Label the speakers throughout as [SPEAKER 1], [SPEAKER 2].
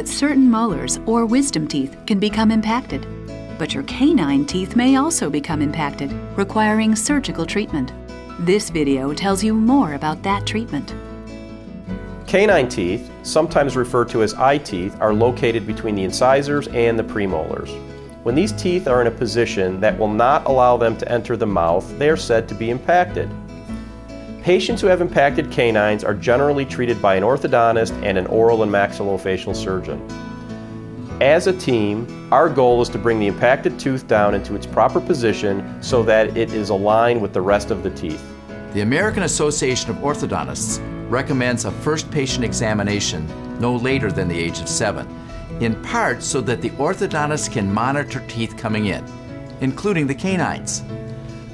[SPEAKER 1] certain molars or wisdom teeth can become impacted. But your canine teeth may also become impacted, requiring surgical treatment. This video tells you more about that treatment.
[SPEAKER 2] Canine teeth, sometimes referred to as eye teeth, are located between the incisors and the premolars. When these teeth are in a position that will not allow them to enter the mouth, they are said to be impacted. Patients who have impacted canines are generally treated by an orthodontist and an oral and maxillofacial surgeon. As a team, our goal is to bring the impacted tooth down into its proper position so that it is aligned with the rest of the teeth.
[SPEAKER 3] The American Association of Orthodontists recommends a first patient examination no later than the age of 7, in part so that the orthodontist can monitor teeth coming in, including the canines.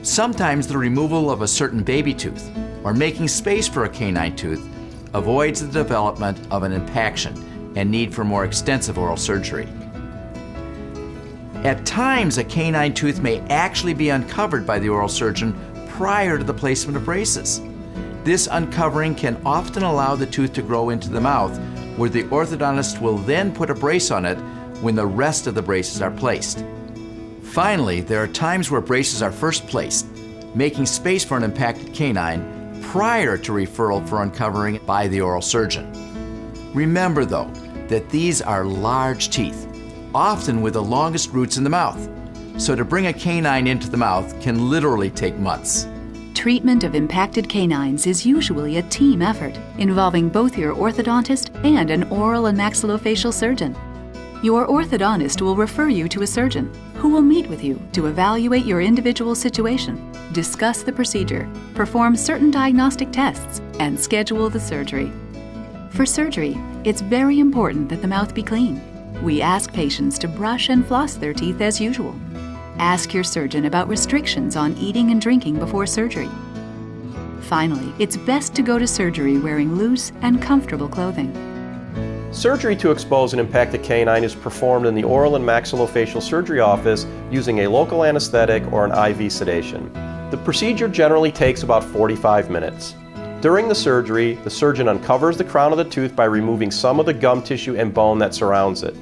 [SPEAKER 3] Sometimes the removal of a certain baby tooth or making space for a canine tooth avoids the development of an impaction and need for more extensive oral surgery. At times, a canine tooth may actually be uncovered by the oral surgeon prior to the placement of braces. This uncovering can often allow the tooth to grow into the mouth, where the orthodontist will then put a brace on it when the rest of the braces are placed. Finally, there are times where braces are first placed, making space for an impacted canine prior to referral for uncovering by the oral surgeon. Remember, though, that these are large teeth, often with the longest roots in the mouth, so to bring a canine into the mouth can literally take months.
[SPEAKER 1] Treatment of impacted canines is usually a team effort involving both your orthodontist and an oral and maxillofacial surgeon. Your orthodontist will refer you to a surgeon who will meet with you to evaluate your individual situation, discuss the procedure, perform certain diagnostic tests, and schedule the surgery. For surgery, it's very important that the mouth be clean. We ask patients to brush and floss their teeth as usual. Ask your surgeon about restrictions on eating and drinking before surgery. Finally, it's best to go to surgery wearing loose and comfortable clothing.
[SPEAKER 2] Surgery to expose an impacted canine is performed in the oral and maxillofacial surgery office using a local anesthetic or an IV sedation. The procedure generally takes about 45 minutes. During the surgery, the surgeon uncovers the crown of the tooth by removing some of the gum tissue and bone that surrounds it.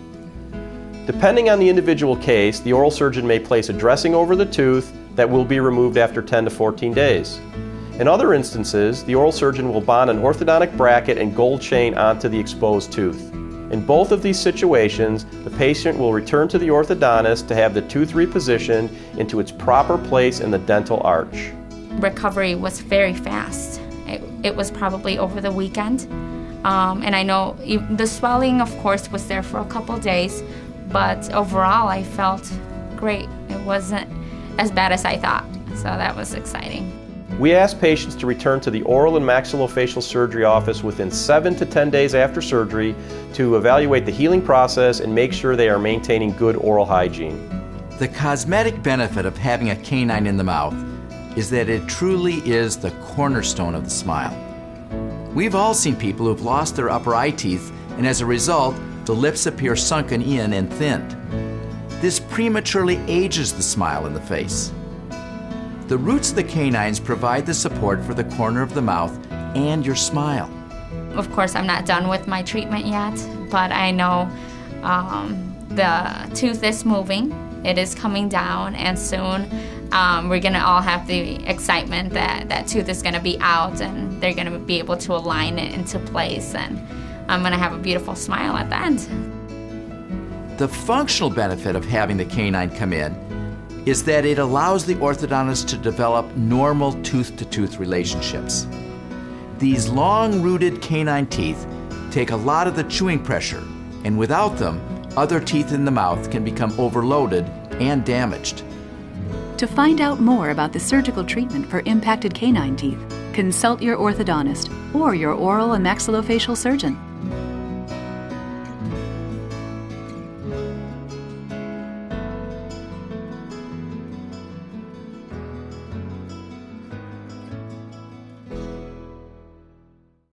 [SPEAKER 2] Depending on the individual case, the oral surgeon may place a dressing over the tooth that will be removed after 10 to 14 days. In other instances, the oral surgeon will bond an orthodontic bracket and gold chain onto the exposed tooth. In both of these situations, the patient will return to the orthodontist to have the tooth repositioned into its proper place in the dental arch.
[SPEAKER 4] Recovery was very fast. It was probably over the weekend. And I know the swelling, of course, was there for a couple days, but overall I felt great. It wasn't as bad as I thought, so that was exciting.
[SPEAKER 2] We ask patients to return to the oral and maxillofacial surgery office within 7 to 10 days after surgery to evaluate the healing process and make sure they are maintaining good oral hygiene.
[SPEAKER 3] The cosmetic benefit of having a canine in the mouth is that it truly is the cornerstone of the smile. We've all seen people who've lost their upper eye teeth, and as a result, the lips appear sunken in and thinned. This prematurely ages the smile in the face. The roots of the canines provide the support for the corner of the mouth and your smile.
[SPEAKER 4] Of course, I'm not done with my treatment yet, but I know the tooth is moving. It is coming down, and soon we're going to all have the excitement that that tooth is going to be out and they're going to be able to align it into place, and I'm going to have a beautiful smile at the end.
[SPEAKER 3] The functional benefit of having the canine come in is that it allows the orthodontist to develop normal tooth-to-tooth relationships. These long-rooted canine teeth take a lot of the chewing pressure, and without them, other teeth in the mouth can become overloaded and damaged.
[SPEAKER 1] To find out more about the surgical treatment for impacted canine teeth, consult your orthodontist or your oral and maxillofacial surgeon.